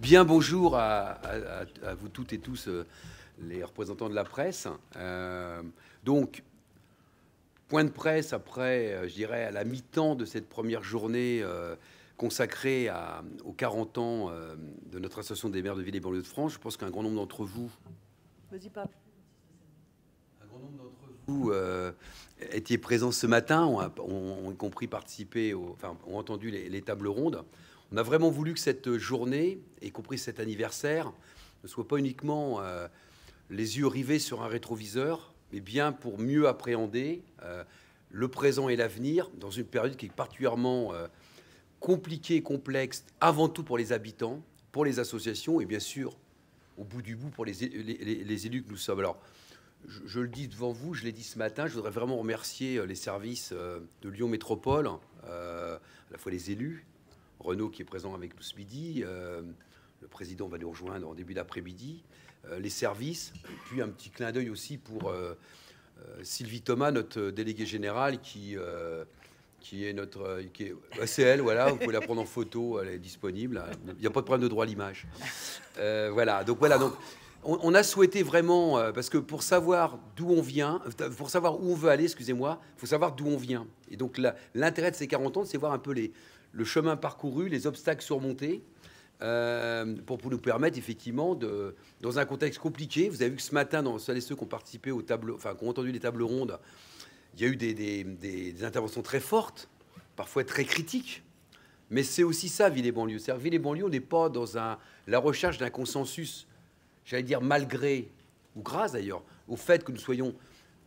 Bien bonjour à vous toutes et tous, les représentants de la presse. Donc, point de presse après, je dirais, à la mi-temps de cette première journée consacrée aux 40 ans de notre association des maires de ville et banlieues de France. Je pense qu'un grand nombre d'entre vous... Vas-y, pas. Un grand nombre d'entre vous étiez présents ce matin, ont compris participer, ont entendu les tables rondes. On a vraiment voulu que cette journée, y compris cet anniversaire, ne soit pas uniquement les yeux rivés sur un rétroviseur, mais bien pour mieux appréhender le présent et l'avenir dans une période qui est particulièrement compliquée, complexe, avant tout pour les habitants, pour les associations et bien sûr, au bout du bout, pour les élus que nous sommes. Alors, je le dis devant vous, je l'ai dit ce matin, je voudrais vraiment remercier les services de Lyon Métropole, à la fois les élus, Renaud qui est présent avec nous ce midi, le président va nous rejoindre en début d'après-midi, les services, puis un petit clin d'œil aussi pour Sylvie Thomas, notre déléguée générale, qui est notre... c'est elle, voilà, vous pouvez la prendre en photo, elle est disponible, il n'y a pas de problème de droit à l'image. Voilà, donc on a souhaité vraiment, parce que pour savoir d'où on vient, pour savoir où on veut aller, excusez-moi, il faut savoir d'où on vient. Et donc l'intérêt de ces 40 ans, c'est voir un peu le chemin parcouru, les obstacles surmontés, pour nous permettre effectivement, dans un contexte compliqué, vous avez vu que ce matin, dans celles et ceux qui ont participé aux tables, qui ont entendu les tables rondes, il y a eu des interventions très fortes, parfois très critiques, mais c'est aussi ça, ville et banlieue. C'est-à-dire, ville et banlieue, on n'est pas dans la recherche d'un consensus, j'allais dire malgré, ou grâce d'ailleurs, au fait que nous soyons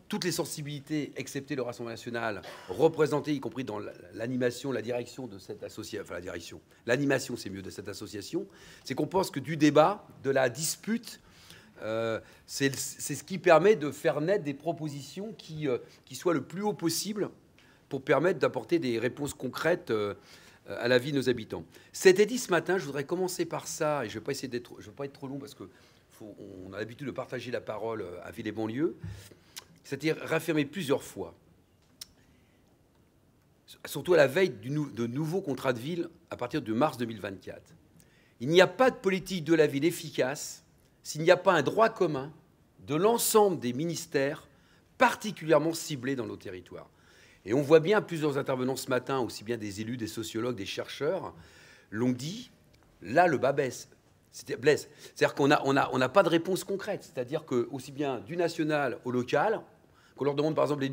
toutes les sensibilités, excepté le Rassemblement national, représentées, y compris dans l'animation, la direction de cette association, enfin la direction, l'animation, c'est mieux, de cette association, c'est qu'on pense que du débat, de la dispute, c'est ce qui permet de faire naître des propositions qui soient le plus haut possible pour permettre d'apporter des réponses concrètes à la vie de nos habitants. C'était dit ce matin, je voudrais commencer par ça, et je ne vais pas être trop long parce qu'on a l'habitude de partager la parole à Ville et banlieue. C'est-à-dire réaffirmer plusieurs fois, surtout à la veille de nouveaux contrats de ville à partir de mars 2024. Il n'y a pas de politique de la ville efficace s'il n'y a pas un droit commun de l'ensemble des ministères particulièrement ciblés dans nos territoires. Et on voit bien plusieurs intervenants ce matin, aussi bien des élus, des sociologues, des chercheurs, l'ont dit, là le bas blesse. C'est-à-dire qu'on n'a pas de réponse concrète. C'est-à-dire que aussi bien du national au local, qu'on leur demande par exemple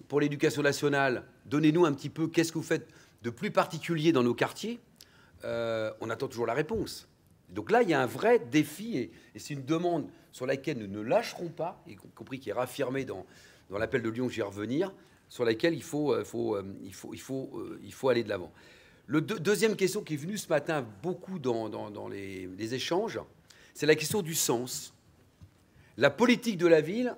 pour l'éducation nationale, donnez-nous un petit peu qu'est-ce que vous faites de plus particulier dans nos quartiers, on attend toujours la réponse. Donc là, il y a un vrai défi et c'est une demande sur laquelle nous ne lâcherons pas, y compris qui est réaffirmée dans l'appel de Lyon, j'y revenir, sur laquelle il faut aller de l'avant. Deuxième question qui est venue ce matin beaucoup dans les échanges, c'est la question du sens. La politique de la ville,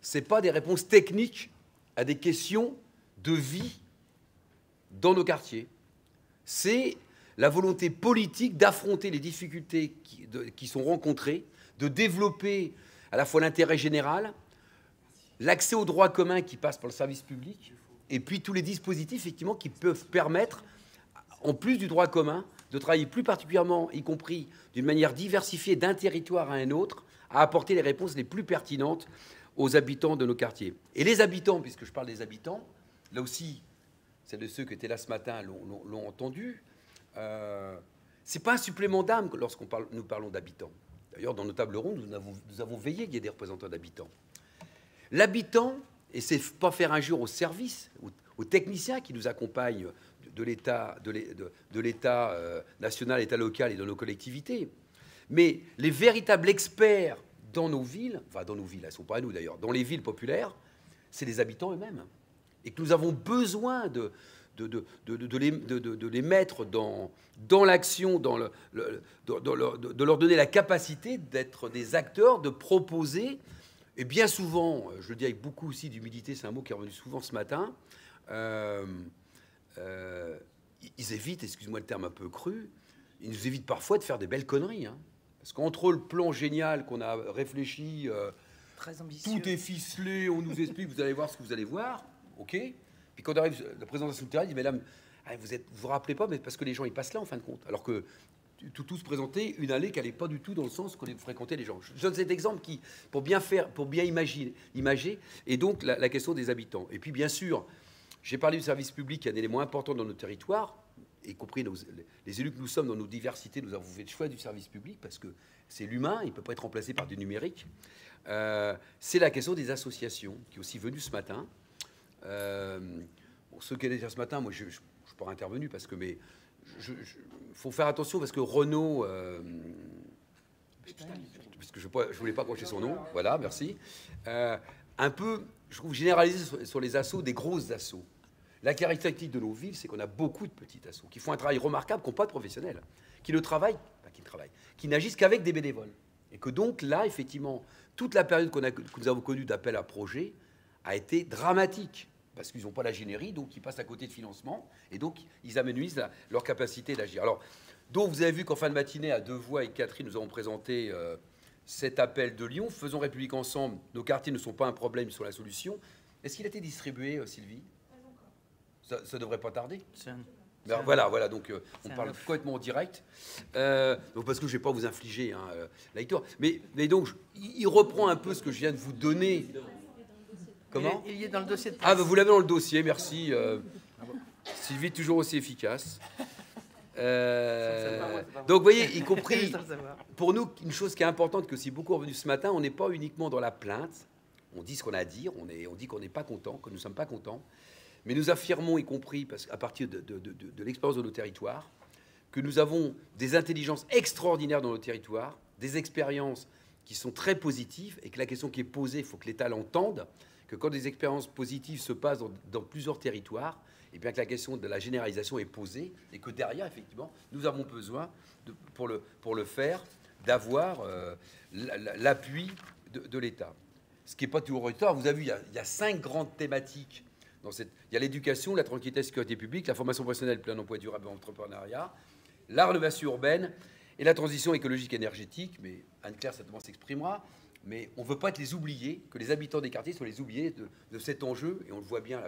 ce n'est pas des réponses techniques à des questions de vie dans nos quartiers. C'est la volonté politique d'affronter les difficultés qui sont rencontrées, de développer à la fois l'intérêt général, l'accès aux droits communs qui passent par le service public, et puis tous les dispositifs effectivement qui peuvent permettre, en plus du droit commun, de travailler plus particulièrement, y compris d'une manière diversifiée d'un territoire à un autre, à apporter les réponses les plus pertinentes aux habitants de nos quartiers. Et les habitants, puisque je parle des habitants, là aussi, celles de ceux qui étaient là ce matin l'ont entendu, c'est pas un supplément d'âme lorsqu'on nous parlons d'habitants. D'ailleurs, dans nos tables rondes, nous avons veillé qu'il y ait des représentants d'habitants. L'habitant, et c'est pas faire injure aux services, aux techniciens qui nous accompagnent de l'État national, l'État local et de nos collectivités. Mais les véritables experts dans nos villes, enfin dans nos villes, elles ne sont pas à nous d'ailleurs, dans les villes populaires, c'est les habitants eux-mêmes. Et que nous avons besoin de les mettre dans l'action, de leur donner la capacité d'être des acteurs, de proposer. Et bien souvent, je le dis avec beaucoup aussi d'humilité, c'est un mot qui est revenu souvent ce matin, ils évitent, excuse-moi le terme un peu cru, ils nous évitent parfois de faire des belles conneries. Hein. Parce qu'entre le plan génial qu'on a réfléchi, très ambitieux, tout est ficelé, on nous explique, vous allez voir ce que vous allez voir, ok. Puis quand on arrive, la présentation de terrain, il dit, mesdames, vous vous rappelez pas, mais parce que les gens, ils passent là, en fin de compte. Alors que tous présenter une allée qui n'allait pas du tout dans le sens qu'on fréquentait les gens. Je donne cet exemple qui, pour bien imager, et donc la question des habitants. Et puis bien sûr, j'ai parlé du service public qui est un élément important dans nos territoires, y compris les élus que nous sommes dans nos diversités, nous avons fait le choix du service public parce que c'est l'humain, il ne peut pas être remplacé par du numérique. C'est la question des associations qui est aussi venue ce matin. Ceux qui étaient déjà ce matin, moi je ne suis pas intervenu parce que faut faire attention parce que Renaud, parce que je voulais pas cocher son nom, voilà, merci. Un peu, je trouve, généralisé sur les assos, des grosses assos. La caractéristique de nos villes, c'est qu'on a beaucoup de petits assos qui font un travail remarquable, qui n'ont pas de professionnels, qui n'agissent qu'avec des bénévoles. Et que donc là, effectivement, toute la période que nous avons connue d'appel à projet a été dramatique. Parce qu'ils n'ont pas l'ingénierie, donc ils passent à côté de financement, et donc ils amenuisent leur capacité d'agir. Alors, donc vous avez vu qu'en fin de matinée, à Deux Voies et Catherine, nous avons présenté cet appel de Lyon. Faisons République ensemble, nos quartiers ne sont pas un problème, ils sont la solution. Est-ce qu'il a été distribué, Sylvie? Ça ne devrait pas tarder. Voilà, donc on parle complètement en direct. Donc parce que je ne vais pas vous infliger la lecture. Mais donc, il reprend un peu ce que je viens de vous donner. Comment? Il est dans le dossier de presse. Ah, vous l'avez dans le dossier, merci. Sylvie, toujours aussi efficace. Donc, vous voyez, y compris, pour nous, une chose qui est importante, que si beaucoup est revenu ce matin, on n'est pas uniquement dans la plainte. On dit ce qu'on a à dire, on dit qu'on n'est pas content, que nous ne sommes pas contents. Mais nous affirmons, y compris à partir de l'expérience de nos territoires, que nous avons des intelligences extraordinaires dans nos territoires, des expériences qui sont très positives, et que la question qui est posée, il faut que l'État l'entende, que quand des expériences positives se passent dans plusieurs territoires, et bien que la question de la généralisation est posée, et que derrière, effectivement, nous avons besoin, pour le faire, d'avoir l'appui de l'État. Ce qui n'est pas toujours retard. Vous avez vu, il y a 5 grandes thématiques. Il y a l'éducation, la tranquillité, la sécurité publique, la formation professionnelle, plein emploi durable et entrepreneuriat, la rénovation urbaine et la transition écologique et énergétique. Mais Anne-Claire, certainement, s'exprimera. Mais on ne veut pas être les oubliés, que les habitants des quartiers soient les oubliés de cet enjeu. Et on le voit bien,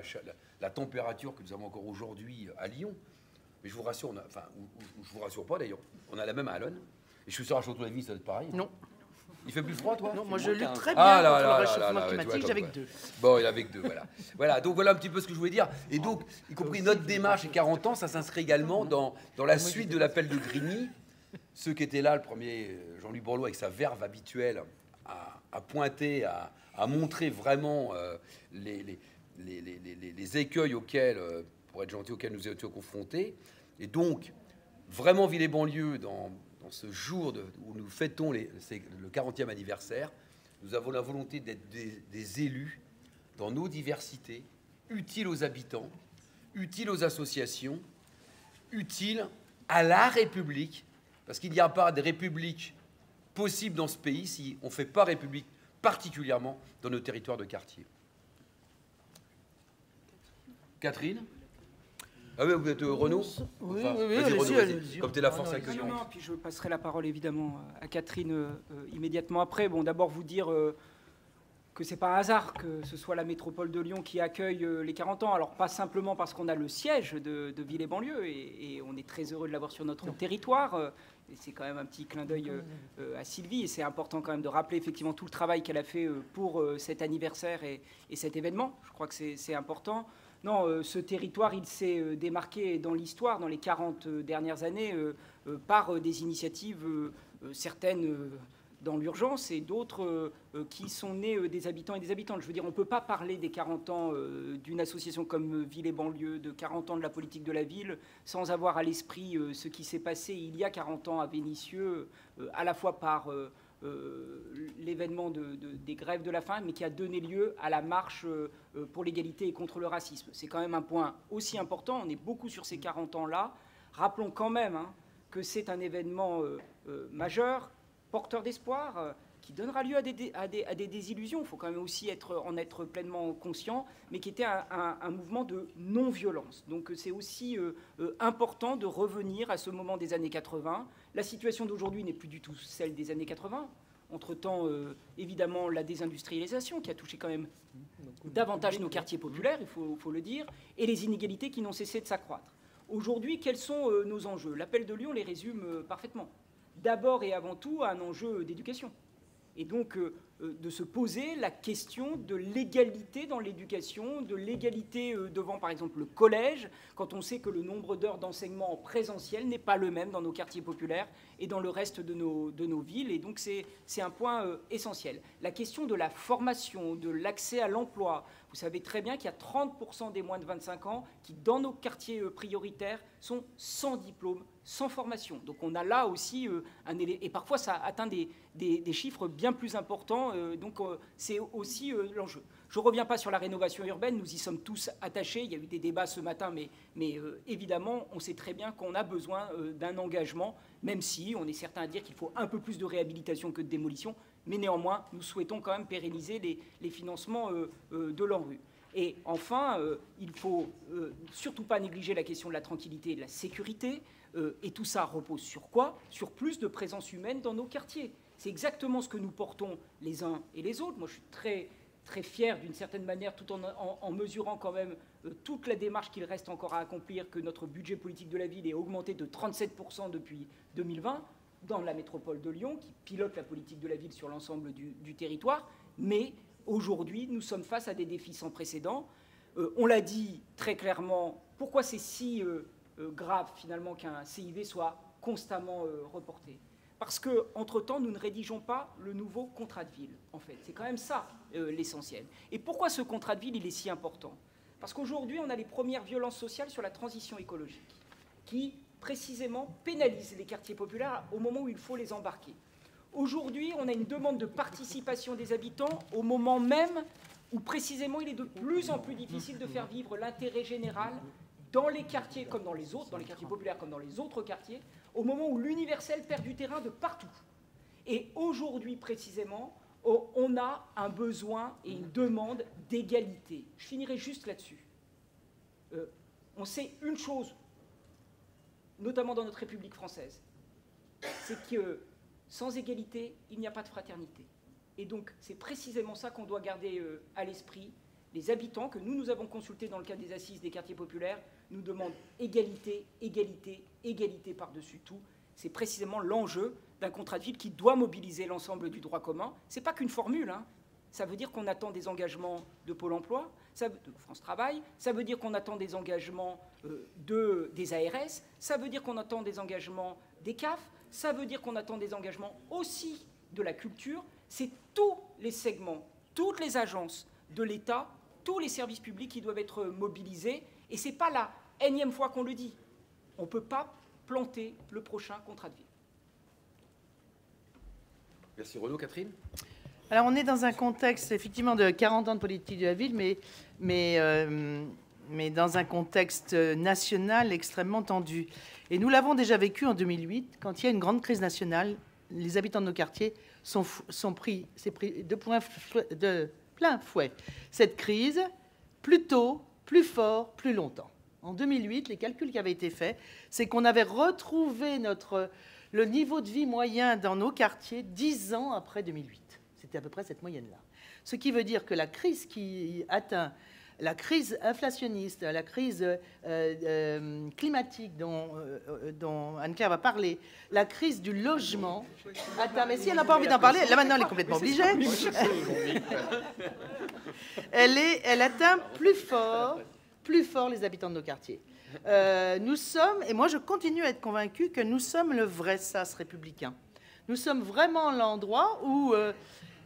la température que nous avons encore aujourd'hui à Lyon. Mais je vous rassure, je vous rassure pas d'ailleurs, on a la même à Alonne. Et je suis sûr à Château-la-Vie, ça va être pareil. Non. Il fait plus froid, toi? Non, moi je lutte très bien contre le réchauffement climatique, j'ai avec 2. Bon, il est avec 2, voilà. Donc voilà un petit peu ce que je voulais dire. Et donc, y compris notre démarche et 40 ans, ça s'inscrit également dans la suite de l'appel de Grigny. Ceux qui étaient là, le premier, Jean-Louis Borloo, avec sa verve habituelle, à pointer, à montrer vraiment les écueils auxquels, pour être gentil, auxquels nous étions confrontés. Et donc, vraiment, ville et banlieue, dans ce jour où nous fêtons le 40e anniversaire, nous avons la volonté d'être des élus dans nos diversités, utiles aux habitants, utiles aux associations, utiles à la République, parce qu'il n'y a pas de République possible dans ce pays si on ne fait pas République, particulièrement dans nos territoires de quartier. Catherine? Ah oui, vous êtes Renaud? Oui, allez-y. Comme tu es la force accueillante. Non, puis je passerai la parole évidemment à Catherine immédiatement après. Bon, d'abord vous dire que c'est pas un hasard que ce soit la métropole de Lyon qui accueille les 40 ans. Alors pas simplement parce qu'on a le siège de Ville et Banlieue et on est très heureux de l'avoir sur notre territoire. Et c'est quand même un petit clin d'œil à Sylvie et c'est important quand même de rappeler effectivement tout le travail qu'elle a fait pour cet anniversaire et cet événement. Je crois que c'est important. Non, ce territoire, il s'est démarqué dans l'histoire, dans les 40 dernières années, par des initiatives, certaines dans l'urgence et d'autres qui sont nées des habitants et des habitantes. Je veux dire, on ne peut pas parler des 40 ans d'une association comme Ville et Banlieue, de 40 ans de la politique de la ville, sans avoir à l'esprit ce qui s'est passé il y a 40 ans à Vénissieux, à la fois par l'événement des grèves de la faim, mais qui a donné lieu à la marche pour l'égalité et contre le racisme. C'est quand même un point aussi important. On est beaucoup sur ces 40 ans-là. Rappelons quand même que c'est un événement majeur, porteur d'espoir, qui donnera lieu à des désillusions. Il faut quand même aussi en être pleinement conscient, mais qui était un mouvement de non-violence. Donc c'est aussi important de revenir à ce moment des années 80. La situation d'aujourd'hui n'est plus du tout celle des années 80. Entre-temps, évidemment, la désindustrialisation qui a touché quand même davantage nos quartiers populaires, il faut le dire, et les inégalités qui n'ont cessé de s'accroître. Aujourd'hui, quels sont nos enjeux? L'appel de Lyon les résume parfaitement. D'abord et avant tout, un enjeu d'éducation. Et donc, de se poser la question de l'égalité dans l'éducation, de l'égalité devant, par exemple, le collège, quand on sait que le nombre d'heures d'enseignement en présentiel n'est pas le même dans nos quartiers populaires et dans le reste de nos villes. Et donc, c'est un point essentiel. La question de la formation, de l'accès à l'emploi. Vous savez très bien qu'il y a 30% des moins de 25 ans qui, dans nos quartiers prioritaires, sont sans diplôme, sans formation. Donc on a là aussi un élément, et parfois ça atteint des chiffres bien plus importants, donc c'est aussi l'enjeu. Je ne reviens pas sur la rénovation urbaine, nous y sommes tous attachés, il y a eu des débats ce matin, mais évidemment, on sait très bien qu'on a besoin d'un engagement, même si on est certain à dire qu'il faut un peu plus de réhabilitation que de démolition, mais néanmoins, nous souhaitons quand même pérenniser les financements de l'ANRU. Et enfin, il ne faut surtout pas négliger la question de la tranquillité et de la sécurité. Et tout ça repose sur quoi? Sur plus de présence humaine dans nos quartiers. C'est exactement ce que nous portons les uns et les autres. Moi, je suis très, très fier d'une certaine manière, tout en mesurant quand même toute la démarche qu'il reste encore à accomplir, que notre budget politique de la ville ait augmenté de 37% depuis 2020 dans la métropole de Lyon, qui pilote la politique de la ville sur l'ensemble du territoire. Mais aujourd'hui, nous sommes face à des défis sans précédent. On l'a dit très clairement, pourquoi c'est si grave finalement qu'un CIV soit constamment reporté? Parce qu'entre-temps, nous ne rédigeons pas le nouveau contrat de ville, en fait. C'est quand même ça l'essentiel. Et pourquoi ce contrat de ville, il est si important? Parce qu'aujourd'hui, on a les premières violences sociales sur la transition écologique, qui précisément pénalisent les quartiers populaires au moment où il faut les embarquer. Aujourd'hui, on a une demande de participation des habitants au moment même où précisément il est de plus en plus difficile de faire vivre l'intérêt général dans les quartiers comme dans les autres, dans les quartiers populaires comme dans les autres quartiers, au moment où l'universel perd du terrain de partout. Et aujourd'hui, précisément, on a un besoin et une demande d'égalité. Je finirai juste là-dessus. On sait une chose, notamment dans notre République française, c'est que sans égalité, il n'y a pas de fraternité. Et donc, c'est précisément ça qu'on doit garder à l'esprit. Les habitants que nous avons consultés dans le cadre des assises des quartiers populaires nous demandent égalité, égalité, égalité par-dessus tout. C'est précisément l'enjeu d'un contrat de ville qui doit mobiliser l'ensemble du droit commun. Ce n'est pas qu'une formule, hein. Ça veut dire qu'on attend des engagements de Pôle emploi, de France Travail, ça veut dire qu'on attend des engagements des ARS, ça veut dire qu'on attend des engagements des CAF, ça veut dire qu'on attend des engagements aussi de la culture. C'est tous les segments, toutes les agences de l'État, tous les services publics qui doivent être mobilisés. Et ce n'est pas la énième fois qu'on le dit. On ne peut pas planter le prochain contrat de ville. Merci Renaud. Catherine? Alors on est dans un contexte effectivement de 40 ans de politique de la ville, mais dans un contexte national extrêmement tendu. Et nous l'avons déjà vécu en 2008, quand il y a une grande crise nationale, les habitants de nos quartiers sont pris de plein fouet. Cette crise, plus tôt, plus fort, plus longtemps. En 2008, les calculs qui avaient été faits, c'est qu'on avait retrouvé le niveau de vie moyen dans nos quartiers 10 ans après 2008. C'était à peu près cette moyenne-là. Ce qui veut dire que la crise qui atteint, la crise inflationniste, la crise climatique dont Anne-Claire va parler, la crise du logement... Attends, mais si elle n'a pas envie d'en parler, là maintenant elle est complètement obligée. Elle atteint plus fort les habitants de nos quartiers. Nous sommes, et moi je continue à être convaincue que nous sommes le vrai sas républicain. Nous sommes vraiment l'endroit où...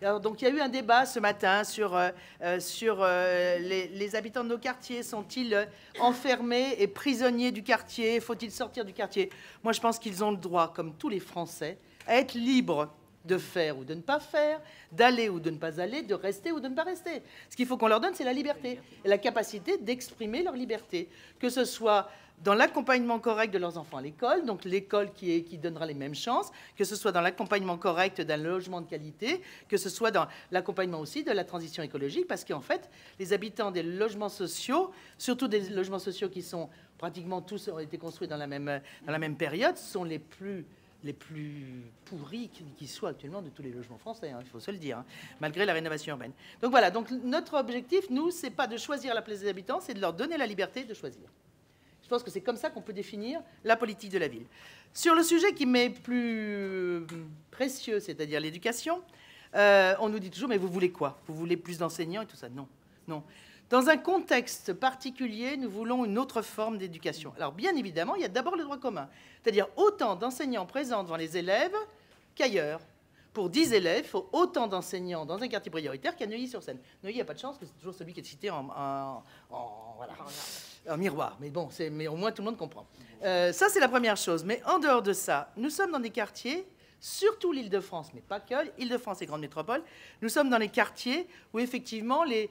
Alors, donc il y a eu un débat ce matin sur les habitants de nos quartiers. Sont-ils enfermés et prisonniers du quartier? Faut-il sortir du quartier? Moi, je pense qu'ils ont le droit, comme tous les Français, à être libres de faire ou de ne pas faire, d'aller ou de ne pas aller, de rester ou de ne pas rester. Ce qu'il faut qu'on leur donne, c'est la liberté et la capacité d'exprimer leur liberté, que ce soit dans l'accompagnement correct de leurs enfants à l'école, donc l'école qui donnera les mêmes chances, que ce soit dans l'accompagnement correct d'un logement de qualité, que ce soit dans l'accompagnement aussi de la transition écologique, parce qu'en fait, les habitants des logements sociaux, surtout des logements sociaux qui sont pratiquement tous ont été construits dans la même période, sont les plus pourris qui soient actuellement de tous les logements français, hein, il faut se le dire, hein, malgré la rénovation urbaine. Donc voilà, donc notre objectif, nous, c'est pas de choisir à la place des habitants, c'est de leur donner la liberté de choisir. Je pense que c'est comme ça qu'on peut définir la politique de la ville. Sur le sujet qui m'est plus précieux, c'est-à-dire l'éducation, on nous dit toujours, mais vous voulez quoi? Vous voulez plus d'enseignants et tout ça? Non, non. Dans un contexte particulier, nous voulons une autre forme d'éducation. Alors, bien évidemment, il y a d'abord le droit commun, c'est-à-dire autant d'enseignants présents devant les élèves qu'ailleurs. Pour 10 élèves, il faut autant d'enseignants dans un quartier prioritaire qu'à Neuilly-sur-Seine. Neuilly, il n'y a pas de chance, que c'est toujours celui qui est cité en miroir. Mais bon, mais au moins tout le monde comprend. Ça, c'est la première chose. Mais en dehors de ça, nous sommes dans des quartiers, surtout l'Île-de-France, mais pas que, Île-de-France et Grande Métropole, nous sommes dans les quartiers où effectivement les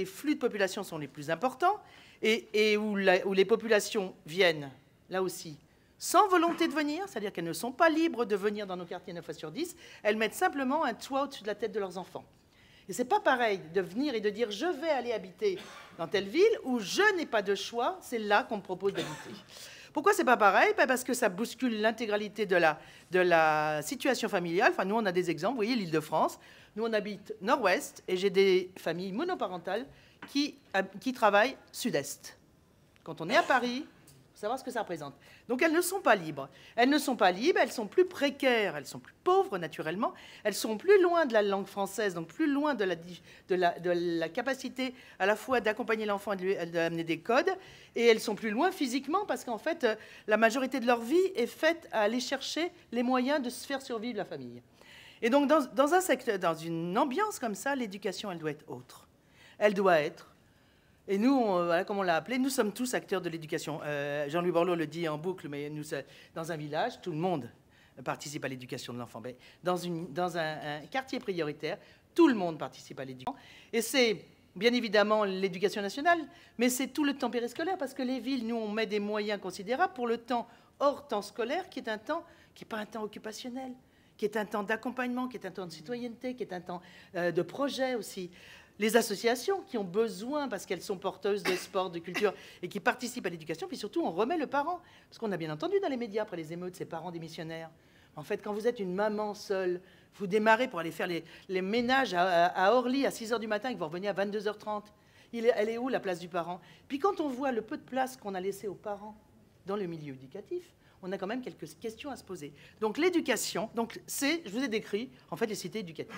flux de population sont les plus importants et où les populations viennent, là aussi, sans volonté de venir, c'est-à-dire qu'elles ne sont pas libres de venir dans nos quartiers 9 fois sur 10, elles mettent simplement un toit au-dessus de la tête de leurs enfants. Et c'est pas pareil de venir et de dire « je vais aller habiter dans telle ville » ou « je n'ai pas de choix, c'est là qu'on me propose d'habiter ». Pourquoi c'est pas pareil? Parce que ça bouscule l'intégralité de la situation familiale. Enfin, nous, on a des exemples. Vous voyez, l'Île-de-France, nous, on habite nord-ouest et j'ai des familles monoparentales qui travaillent sud-est. Quand on est à Paris, savoir ce que ça représente. Donc elles ne sont pas libres. Elles ne sont pas libres, elles sont plus précaires, elles sont plus pauvres naturellement, elles sont plus loin de la langue française, donc plus loin de la capacité à la fois d'accompagner l'enfant et d'amener des codes, et elles sont plus loin physiquement parce qu'en fait, la majorité de leur vie est faite à aller chercher les moyens de se faire survivre la famille. Et donc dans un secteur, dans une ambiance comme ça, l'éducation, elle doit être autre. Elle doit être. Et nous, voilà comme on l'a appelé, nous sommes tous acteurs de l'éducation. Jean-Louis Borloo le dit en boucle, mais nous, dans un village, tout le monde participe à l'éducation de l'enfant. Dans un quartier prioritaire, tout le monde participe à l'éducation. Et c'est bien évidemment l'éducation nationale, mais c'est tout le temps périscolaire, parce que les villes, nous, on met des moyens considérables pour le temps hors temps scolaire, qui est un temps qui n'est pas un temps occupationnel, qui est un temps d'accompagnement, qui est un temps de citoyenneté, qui est un temps de projet aussi. Les associations qui ont besoin, parce qu'elles sont porteuses de sport, de culture, et qui participent à l'éducation, puis surtout, on remet le parent. Parce qu'on a bien entendu dans les médias, après les émeutes, ces parents démissionnaires. En fait, quand vous êtes une maman seule, vous démarrez pour aller faire les ménages à Orly à 6 h du matin et que vous revenez à 22 h 30. Elle est où, la place du parent? Puis quand on voit le peu de place qu'on a laissé aux parents dans le milieu éducatif, on a quand même quelques questions à se poser. Donc l'éducation, je vous ai décrit, en fait, les cités éducatives.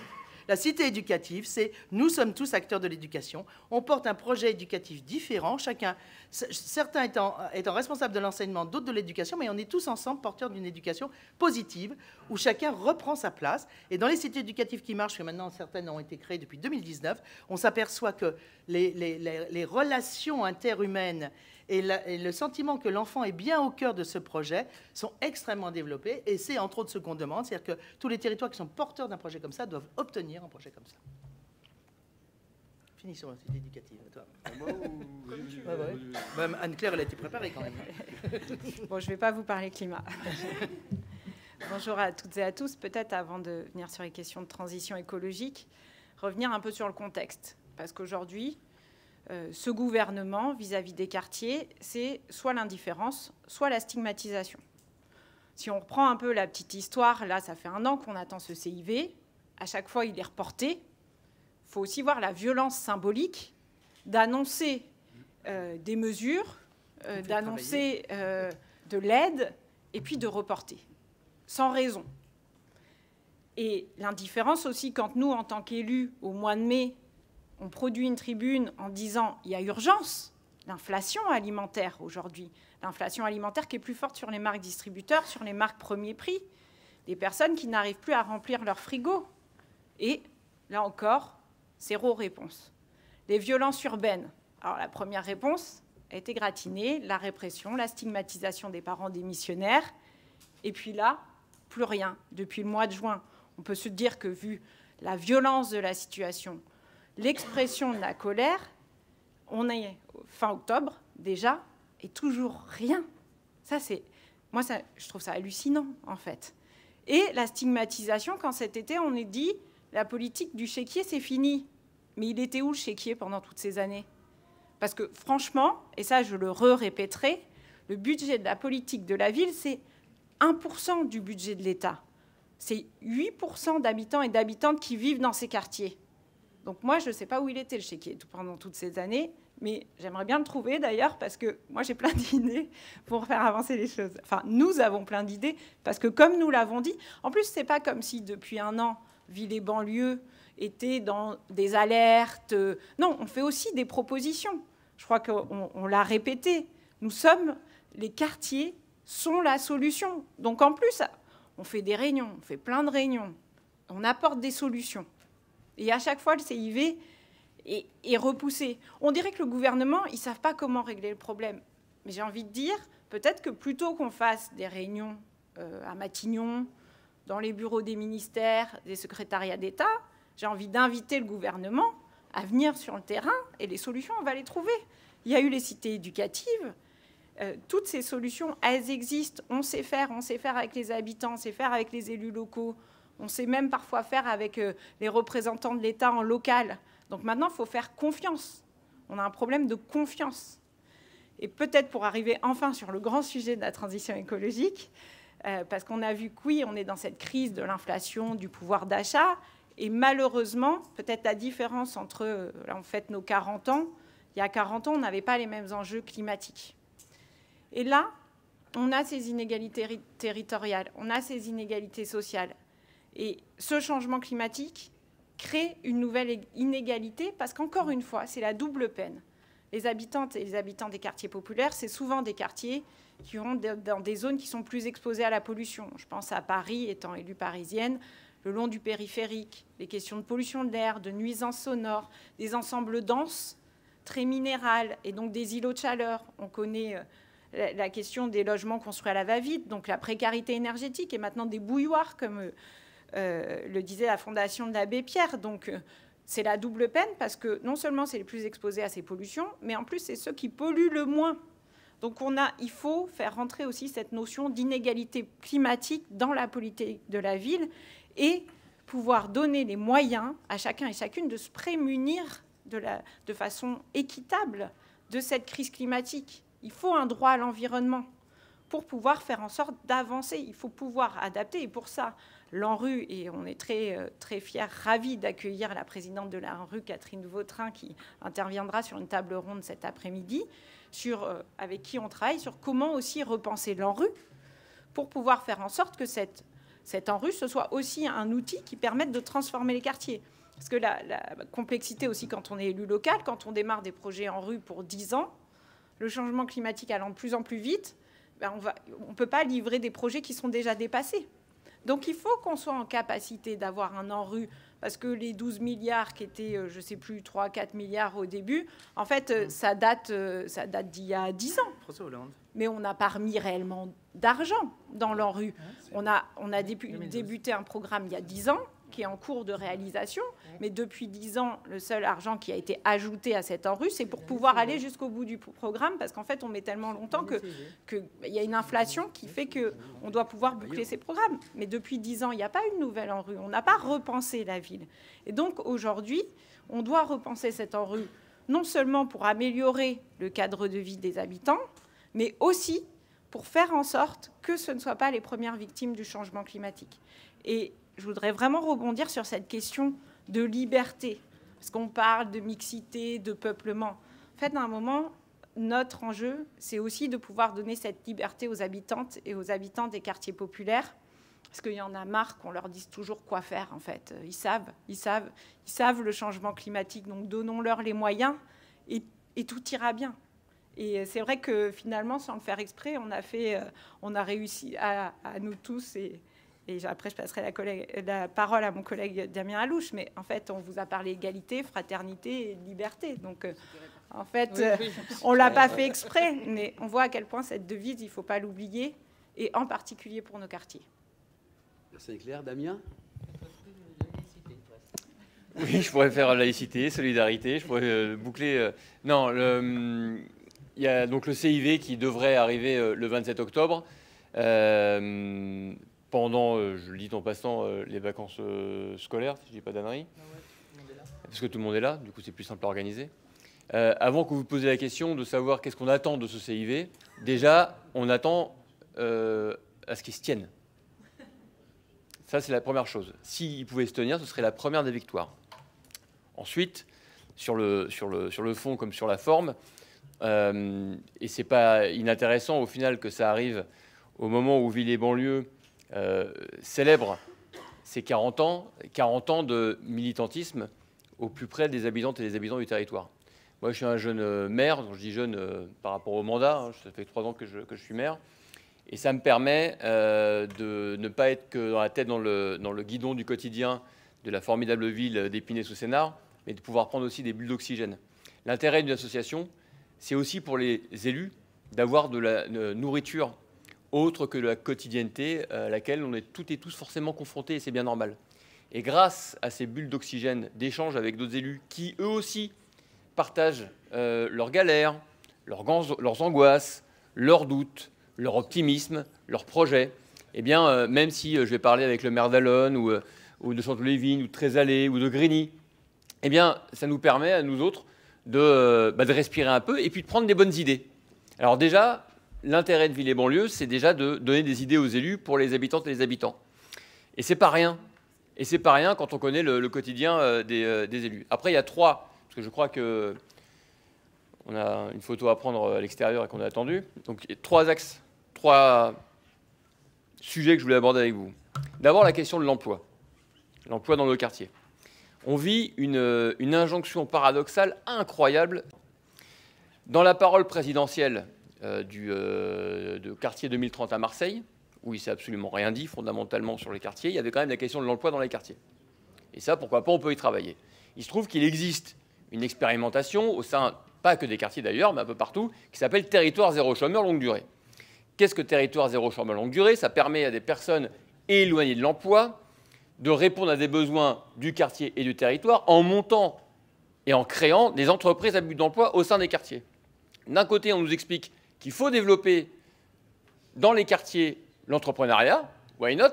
La cité éducative, c'est nous sommes tous acteurs de l'éducation. On porte un projet éducatif différent, certains étant responsables de l'enseignement, d'autres de l'éducation, mais on est tous ensemble porteurs d'une éducation positive où chacun reprend sa place. Et dans les cités éducatives qui marchent, que maintenant certaines ont été créées depuis 2019, on s'aperçoit que les relations interhumaines et le sentiment que l'enfant est bien au cœur de ce projet sont extrêmement développés. Et c'est entre autres ce qu'on demande, c'est-à-dire que tous les territoires qui sont porteurs d'un projet comme ça doivent obtenir un projet comme ça. Fini sur la cité éducative. Toi. Anne-Claire, elle a été préparée quand même. Bon, je ne vais pas vous parler climat. Bonjour à toutes et à tous. Peut-être avant de venir sur les questions de transition écologique, revenir un peu sur le contexte. Parce qu'aujourd'hui, ce gouvernement, vis-à-vis des quartiers, c'est soit l'indifférence, soit la stigmatisation. Si on reprend un peu la petite histoire, là, ça fait 1 an qu'on attend ce CIV. À chaque fois, il est reporté. Il faut aussi voir la violence symbolique d'annoncer des mesures, d'annoncer de l'aide, et puis de reporter, sans raison. Et l'indifférence aussi, quand nous, en tant qu'élus, au mois de mai, on produit une tribune en disant il y a urgence, l'inflation alimentaire aujourd'hui, l'inflation alimentaire qui est plus forte sur les marques distributeurs, sur les marques premier prix, des personnes qui n'arrivent plus à remplir leur frigo. Et là encore, 0 réponse. Les violences urbaines. Alors la première réponse a été gratinée, la répression, la stigmatisation des parents démissionnaires. Et puis là, plus rien. Depuis le mois de juin, on peut se dire que vu la violence de la situation, l'expression de la colère, on est fin octobre déjà, et toujours rien. Je trouve ça hallucinant, en fait. Et la stigmatisation, quand cet été, on est dit, la politique du chéquier, c'est fini. Mais il était où, le chéquier, pendant toutes ces années? Parce que, franchement, et ça, je le répéterai, le budget de la politique de la ville, c'est 1% du budget de l'État. C'est 8% d'habitants et d'habitantes qui vivent dans ces quartiers. Donc moi, je ne sais pas où il était, le chéquier, pendant toutes ces années, Mais j'aimerais bien le trouver d'ailleurs, parce que moi j'ai plein d'idées pour faire avancer les choses. Enfin, nous avons plein d'idées, parce que comme nous l'avons dit, en plus, c'est pas comme si depuis un an, ville et banlieue étaient dans des alertes. Non, on fait aussi des propositions. Je crois qu'on l'a répété. Nous sommes, les quartiers sont la solution. Donc en plus, on fait des réunions, on fait plein de réunions, on apporte des solutions. Et à chaque fois, le CIV est repoussé. On dirait que le gouvernement, ils ne savent pas comment régler le problème. Mais j'ai envie de dire, peut-être que plutôt qu'on fasse des réunions à Matignon, dans les bureaux des ministères, des secrétariats d'État, j'ai envie d'inviter le gouvernement à venir sur le terrain, et les solutions, on va les trouver. Il y a eu les cités éducatives. Toutes ces solutions, elles existent. On sait faire avec les habitants, on sait faire avec les élus locaux, on sait même parfois faire avec les représentants de l'État en local. Donc maintenant, il faut faire confiance. On a un problème de confiance. Et peut-être pour arriver enfin sur le grand sujet de la transition écologique, parce qu'on a vu que oui, on est dans cette crise de l'inflation, du pouvoir d'achat, et malheureusement, peut-être la différence entre, là on fête nos 40 ans, il y a 40 ans, on n'avait pas les mêmes enjeux climatiques. Et là, on a ces inégalités territoriales, on a ces inégalités sociales. Et ce changement climatique crée une nouvelle inégalité parce qu'encore une fois, c'est la double peine. Les habitantes et les habitants des quartiers populaires, c'est souvent des quartiers qui ont dans des zones qui sont plus exposées à la pollution. Je pense à Paris, étant élue parisienne, le long du périphérique, les questions de pollution de l'air, de nuisances sonores, des ensembles denses, très minérales, et donc des îlots de chaleur. On connaît la question des logements construits à la va-vite, donc la précarité énergétique, et maintenant des bouilloires, comme le disait la fondation de l'abbé Pierre. Donc c'est la double peine, parce que non seulement c'est les plus exposés à ces pollutions, mais en plus c'est ceux qui polluent le moins. Donc il faut faire rentrer aussi cette notion d'inégalité climatique dans la politique de la ville et pouvoir donner les moyens à chacun et chacune de se prémunir de façon équitable de cette crise climatique. Il faut un droit à l'environnement pour pouvoir faire en sorte d'avancer. Il faut pouvoir adapter. Et pour ça, l'ANRU, et on est très, très fiers, ravis d'accueillir la présidente de l'ANRU, Catherine Vautrin, qui interviendra sur une table ronde cet après-midi, avec qui on travaille sur comment aussi repenser l'ANRU pour pouvoir faire en sorte que cette ANRU, ce soit aussi un outil qui permette de transformer les quartiers. Parce que la complexité aussi quand on est élu local, quand on démarre des projets ANRU pour 10 ans, le changement climatique allant de plus en plus vite, on ne peut pas livrer des projets qui sont déjà dépassés. Donc il faut qu'on soit en capacité d'avoir un ANRU, parce que les 12 milliards qui étaient, je ne sais plus, 3-4 milliards au début, en fait, ça date d'il y a 10 ans. François Hollande. Mais on n'a pas remis réellement d'argent dans l'ANRU. On a débuté un programme il y a 10 ans, qui est en cours de réalisation, mais depuis 10 ans, le seul argent qui a été ajouté à cette ANRU, c'est pour pouvoir aller jusqu'au bout du programme, parce qu'en fait, on met tellement longtemps qu'il y a une inflation qui fait qu'on doit pouvoir boucler ces programmes. Mais depuis 10 ans, il n'y a pas une nouvelle ANRU, on n'a pas repensé la ville. Et donc, aujourd'hui, on doit repenser cette ANRU, non seulement pour améliorer le cadre de vie des habitants, mais aussi pour faire en sorte que ce ne soient pas les premières victimes du changement climatique. Et je voudrais vraiment rebondir sur cette question de liberté, parce qu'on parle de mixité, de peuplement. En fait, à un moment, notre enjeu, c'est aussi de pouvoir donner cette liberté aux habitantes et aux habitants des quartiers populaires, parce qu'il y en a marre qu'on leur dise toujours quoi faire, en fait. Ils savent le changement climatique, donc donnons-leur les moyens et tout ira bien. Et c'est vrai que finalement, sans le faire exprès, on a réussi à nous tous, et après je passerai la parole à mon collègue Damien Alouche, mais en fait, on vous a parlé égalité, fraternité et liberté. Donc, en fait, on ne l'a pas fait exprès, mais on voit à quel point cette devise, il ne faut pas l'oublier, et en particulier pour nos quartiers. C'est clair, Damien ? Oui, je pourrais faire laïcité, solidarité, je pourrais boucler... Non, il y a donc le CIV qui devrait arriver le 27 octobre, pendant, je le dis en passant, les vacances scolaires, si je ne dis pas d'ânerie, parce que tout le monde est là, du coup c'est plus simple à organiser. Avant que vous posiez la question de savoir qu'est-ce qu'on attend de ce CIV, déjà, on attend à ce qu'il se tienne. Ça, c'est la première chose. S'il pouvait se tenir, ce serait la première des victoires. Ensuite, sur le fond comme sur la forme. Et ce n'est pas inintéressant au final que ça arrive au moment où Ville-et-Banlieue célèbre ses 40 ans de militantisme au plus près des habitantes et des habitants du territoire. Moi, je suis un jeune maire, donc je dis jeune par rapport au mandat, hein, ça fait 3 ans que je suis maire, et ça me permet de ne pas être que dans la tête dans le guidon du quotidien de la formidable ville d'Épinay-sous-Sénart, mais de pouvoir prendre aussi des bulles d'oxygène. L'intérêt d'une association, c'est aussi pour les élus d'avoir de la nourriture autre que de la quotidienneté à laquelle on est toutes et tous forcément confrontés, et c'est bien normal. Et grâce à ces bulles d'oxygène, d'échanges avec d'autres élus qui, eux aussi, partagent leurs galères, leurs angoisses, leurs doutes, leur optimisme, leurs projets, eh bien, même si je vais parler avec le maire d'Allonne ou de Chanteloup-les-Vignes ou de Trézalé ou de Grigny, eh bien, ça nous permet à nous autres de respirer un peu et puis de prendre des bonnes idées. Alors déjà, l'intérêt de Ville-et-Banlieue, c'est déjà de donner des idées aux élus pour les habitantes et les habitants. Et c'est pas rien. Et c'est pas rien quand on connaît le quotidien des élus. Après, il y a 3, parce que je crois que on a une photo à prendre à l'extérieur et qu'on a attendu. Donc, 3 axes, 3 sujets que je voulais aborder avec vous. D'abord, la question de l'emploi. L'emploi dans le quartier. On vit une injonction paradoxale incroyable. Dans la parole présidentielle de quartier 2030 à Marseille, où il ne s'est absolument rien dit fondamentalement sur les quartiers, il y avait quand même la question de l'emploi dans les quartiers. Et ça, pourquoi pas, on peut y travailler. Il se trouve qu'il existe une expérimentation au sein, pas que des quartiers d'ailleurs, mais un peu partout, qui s'appelle Territoire zéro chômeur longue durée. Qu'est-ce que Territoire zéro chômeur longue durée? Ça permet à des personnes éloignées de l'emploi de répondre à des besoins du quartier et du territoire en montant et en créant des entreprises à but d'emploi au sein des quartiers. D'un côté, on nous explique qu'il faut développer dans les quartiers l'entrepreneuriat, why not?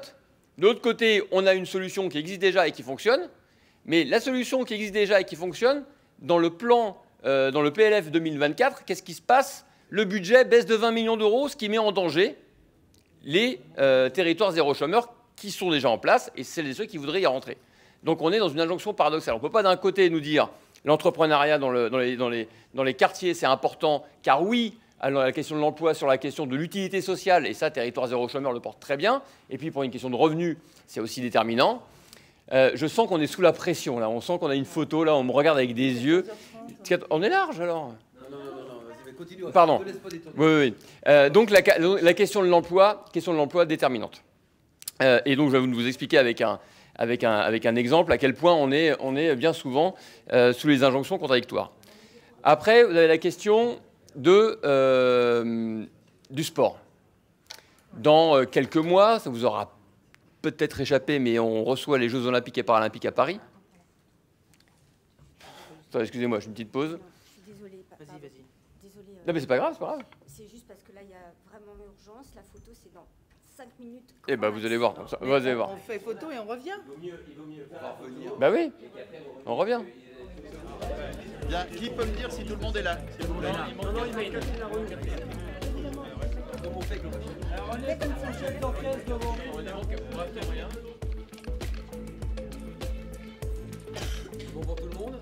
De l'autre côté, on a une solution qui existe déjà et qui fonctionne, mais la solution qui existe déjà et qui fonctionne, dans le plan, dans le PLF 2024, qu'est-ce qui se passe? Le budget baisse de 20 millions d'euros, ce qui met en danger les territoires zéro chômeur qui sont déjà en place, et celles et ceux qui voudraient y rentrer. Donc on est dans une injonction paradoxale. On ne peut pas d'un côté nous dire l'entrepreneuriat dans les quartiers, c'est important, car oui, alors la question de l'emploi, sur la question de l'utilité sociale, et ça, Territoire zéro chômeur le porte très bien, et puis pour une question de revenus, c'est aussi déterminant. Je sens qu'on est sous la pression, là. On sent qu'on a une photo, là, on me regarde avec des yeux. On est large, alors? Non, vas-y, continue. Pardon. Oui. Donc la question de l'emploi déterminante. Et donc je vais vous expliquer avec un exemple à quel point on est bien souvent sous les injonctions contradictoires. Après, vous avez la question du sport. Dans quelques mois, ça vous aura peut-être échappé, mais on reçoit les Jeux Olympiques et Paralympiques à Paris. Attends, excusez-moi, je fais une petite pause. Je suis désolée. Vas-y. Désolée. Non, mais c'est pas grave, c'est pas grave. C'est juste parce que là, il y a vraiment urgence. La photo, c'est dans 5 minutes. Eh ben, vous allez voir. Comme ça. Vous allez voir. On fait photo et on revient. Il vaut mieux revenir. Bah oui, on revient. Bien, qui peut me dire si tout le monde est là, s'il vous plaît? Non, il va y casser la rue. Comment on fait avec le machine? Alors, on est comme son chef d'orchestre devant. Bon pour tout le monde?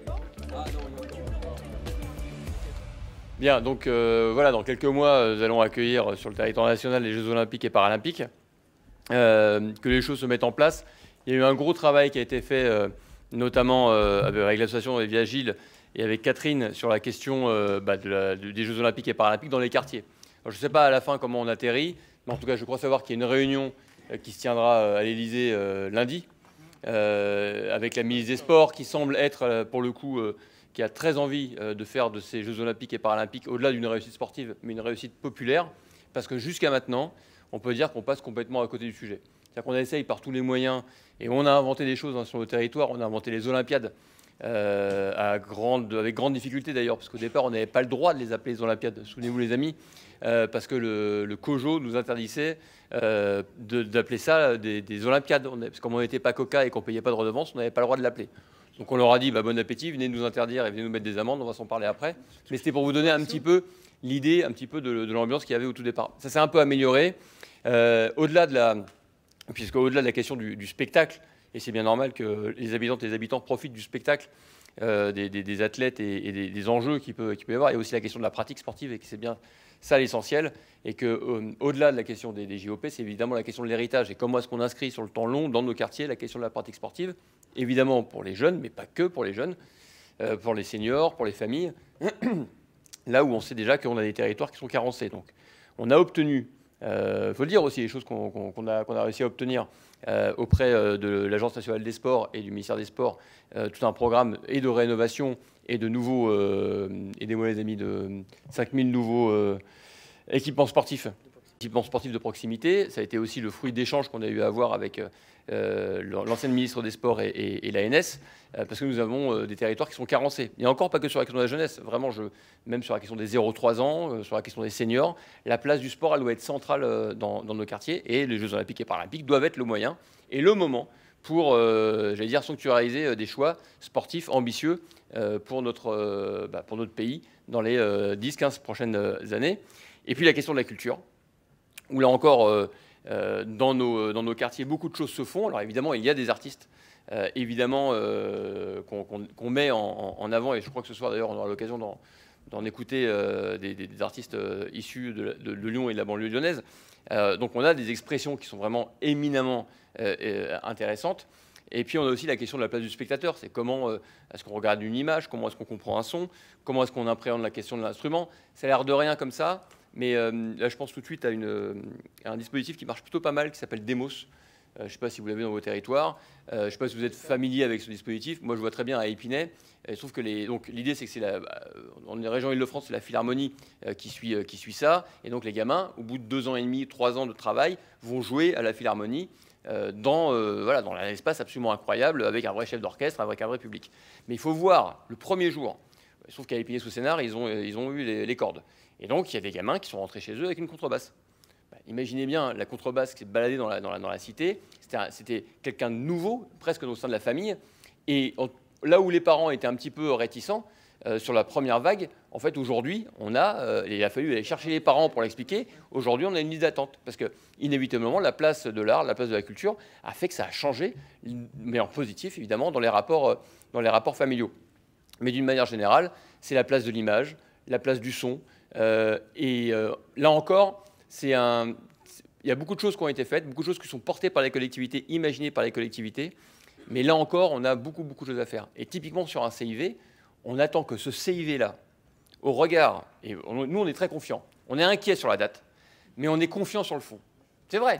Ah non, il y a encore. Bien, donc voilà, dans quelques mois, nous allons accueillir sur le territoire national les Jeux Olympiques et Paralympiques. Que les choses se mettent en place. Il y a eu un gros travail qui a été fait, notamment avec l'association Via Agile et avec Catherine, sur la question des Jeux Olympiques et Paralympiques dans les quartiers. Alors, je ne sais pas à la fin comment on atterrit, mais en tout cas, je crois savoir qu'il y a une réunion qui se tiendra à l'Élysée lundi, avec la ministre des Sports, qui semble être, pour le coup, qui a très envie de faire de ces Jeux Olympiques et Paralympiques, au-delà d'une réussite sportive, mais une réussite populaire, parce que jusqu'à maintenant, on peut dire qu'on passe complètement à côté du sujet. C'est-à-dire qu'on essaye par tous les moyens, et on a inventé des choses sur le territoire, on a inventé les Olympiades, avec grande difficulté d'ailleurs, parce qu'au départ, on n'avait pas le droit de les appeler les Olympiades, souvenez-vous les amis, parce que le COJO nous interdisait d'appeler ça des Olympiades, parce que comme on n'était pas Coca et qu'on ne payait pas de redevance, on n'avait pas le droit de l'appeler. Donc on leur a dit, bon appétit, venez nous interdire et venez nous mettre des amendes, on va s'en parler après. Mais c'était pour vous donner un petit peu l'idée de l'ambiance qu'il y avait au tout départ. Ça s'est un peu amélioré. Au-delà de la question du spectacle, et c'est bien normal que les habitantes et les habitants profitent du spectacle des athlètes et des enjeux qu'il peut y avoir. Il y a aussi la question de la pratique sportive, et que c'est bien ça l'essentiel. Et qu'au-delà de la question des JOP, c'est évidemment la question de l'héritage. Et comment est-ce qu'on inscrit sur le temps long dans nos quartiers la question de la pratique sportive, évidemment pour les jeunes, mais pas que pour les jeunes, pour les seniors, pour les familles, là où on sait déjà qu'on a des territoires qui sont carencés. Donc on a obtenu, il faut le dire aussi, les choses qu'on a réussi à obtenir auprès de l'Agence nationale des sports et du ministère des Sports, tout un programme et de rénovation et de nouveaux, aidez-moi les amis, de 5000 nouveaux équipements sportifs de proximité. Ça a été aussi le fruit d'échanges qu'on a eu à avoir avec l'ancienne ministre des Sports et l'ANS, parce que nous avons des territoires qui sont carencés. Et encore pas que sur la question de la jeunesse, vraiment, même sur la question des 0-3 ans, sur la question des seniors, la place du sport, elle doit être centrale dans nos quartiers, et les Jeux olympiques et paralympiques doivent être le moyen et le moment pour, j'allais dire, sanctuariser des choix sportifs ambitieux pour notre pays dans les 10-15 prochaines années. Et puis la question de la culture, où là encore, dans nos quartiers, beaucoup de choses se font. Alors évidemment, il y a des artistes, évidemment, qu'on met en avant, et je crois que ce soir d'ailleurs, on aura l'occasion d'en écouter des artistes issus de Lyon et de la banlieue lyonnaise. Donc on a des expressions qui sont vraiment éminemment intéressantes. Et puis on a aussi la question de la place du spectateur. C'est comment est-ce qu'on regarde une image, comment est-ce qu'on comprend un son, comment est-ce qu'on appréhende la question de l'instrument. Ça a l'air de rien comme ça, mais là je pense tout de suite à un dispositif qui marche plutôt pas mal, qui s'appelle Demos. Je ne sais pas si vous l'avez dans vos territoires. Je ne sais pas si vous êtes familier avec ce dispositif. Moi, je vois très bien à Épinay. Je trouve que l'idée, c'est que dans les régions Île-de-France, c'est la Philharmonie qui suit ça. Et donc, les gamins, au bout de 2 ans et demi, 3 ans de travail, vont jouer à la Philharmonie dans un espace absolument incroyable, avec un vrai chef d'orchestre, avec un vrai public. Mais il faut voir, le premier jour, je trouve qu'à Épinay-sous-Sénard, ils ont eu les cordes. Et donc, il y a des gamins qui sont rentrés chez eux avec une contrebasse. Imaginez bien la contrebasse qui s'est baladée dans la cité. C'était quelqu'un de nouveau, presque au sein de la famille. Et là où les parents étaient un petit peu réticents sur la première vague, en fait, aujourd'hui, il a fallu aller chercher les parents pour l'expliquer. Aujourd'hui, on a une liste d'attente. Parce que, inévitablement, la place de l'art, la place de la culture a fait que ça a changé, mais en positif, évidemment, dans les rapports familiaux. Mais d'une manière générale, c'est la place de l'image, la place du son. Là encore, il y a beaucoup de choses qui ont été faites, beaucoup de choses qui sont portées par les collectivités, imaginées par les collectivités. Mais là encore, on a beaucoup de choses à faire. Et typiquement sur un CIV, on attend que ce CIV-là, au regard, et nous on est très confiants, on est inquiet sur la date, mais on est confiant sur le fond. C'est vrai.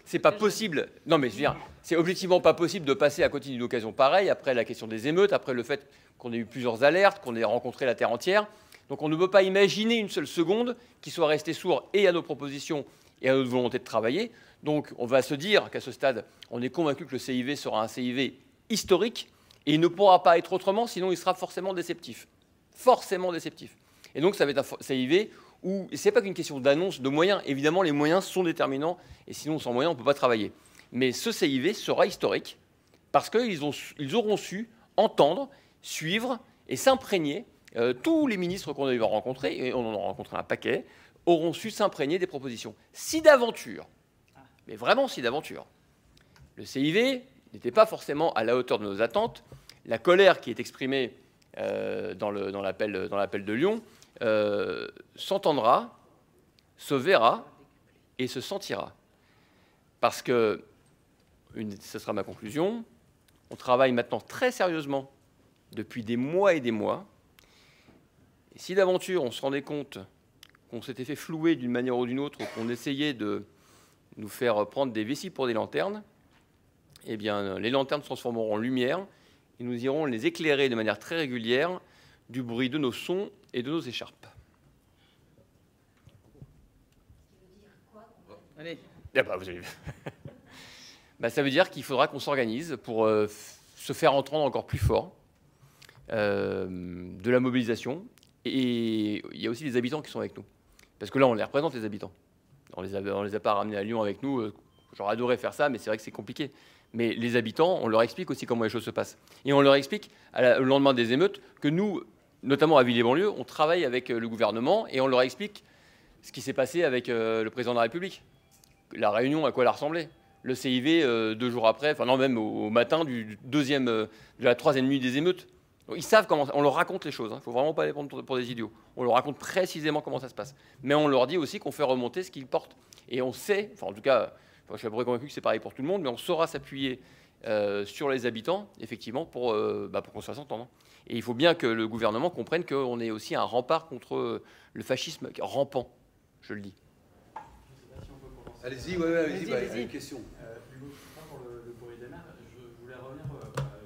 C'est pas possible. Non, mais je veux dire, c'est objectivement pas possible de passer à côté d'une occasion pareille, après la question des émeutes, après le fait qu'on ait eu plusieurs alertes, qu'on ait rencontré la terre entière. Donc on ne peut pas imaginer une seule seconde qui soit resté sourd et à nos propositions et à notre volonté de travailler. Donc on va se dire qu'à ce stade, on est convaincu que le CIV sera un CIV historique et il ne pourra pas être autrement, sinon il sera forcément déceptif. Forcément déceptif. Et donc ça va être un CIV où ce n'est pas qu'une question d'annonce, de moyens. Évidemment, les moyens sont déterminants et sinon sans moyens, on ne peut pas travailler. Mais ce CIV sera historique parce qu'ils auront su entendre, suivre et s'imprégner. Tous les ministres qu'on a eu à rencontrer, et on en a rencontré un paquet, auront su s'imprégner des propositions. Si d'aventure, mais vraiment si d'aventure, le CIV n'était pas forcément à la hauteur de nos attentes, la colère qui est exprimée dans l'appel de Lyon s'entendra, se verra et se sentira. Parce que, ce sera ma conclusion, on travaille maintenant très sérieusement depuis des mois et des mois. Et si d'aventure on se rendait compte qu'on s'était fait flouer d'une manière ou d'une autre, ou qu'on essayait de nous faire prendre des vessies pour des lanternes, eh bien les lanternes se transformeront en lumière et nous irons les éclairer de manière très régulière du bruit de nos sons et de nos écharpes. Allez. Ah bah, vous avez vu. Ça veut dire qu'il faudra qu'on s'organise pour se faire entendre encore plus fort, de la mobilisation. Et il y a aussi les habitants qui sont avec nous. Parce que là, on les représente, les habitants. On les a pas ramenés à Lyon avec nous. J'aurais adoré faire ça, mais c'est vrai que c'est compliqué. Mais les habitants, on leur explique aussi comment les choses se passent. Et on leur explique, le lendemain des émeutes, que nous, notamment à Villiers-Banlieue, on travaille avec le gouvernement et on leur explique ce qui s'est passé avec le président de la République. La réunion, à quoi elle a ressemblé. Le CIV, 2 jours après, enfin non, même au matin de la 3e nuit des émeutes. Donc, ils savent comment, on leur raconte les choses, il ne faut vraiment pas les prendre pour des idiots. On leur raconte précisément comment ça se passe. Mais on leur dit aussi qu'on fait remonter ce qu'ils portent. Et on sait, enfin en tout cas, je suis à peu près convaincu que c'est pareil pour tout le monde, mais on saura s'appuyer sur les habitants, effectivement, pour qu'on se fasse entendre. Et il faut bien que le gouvernement comprenne qu'on est aussi un rempart contre le fascisme rampant, je le dis. Allez-y, allez-y, une question. Hugo, pour le courrier des maires, je voulais revenir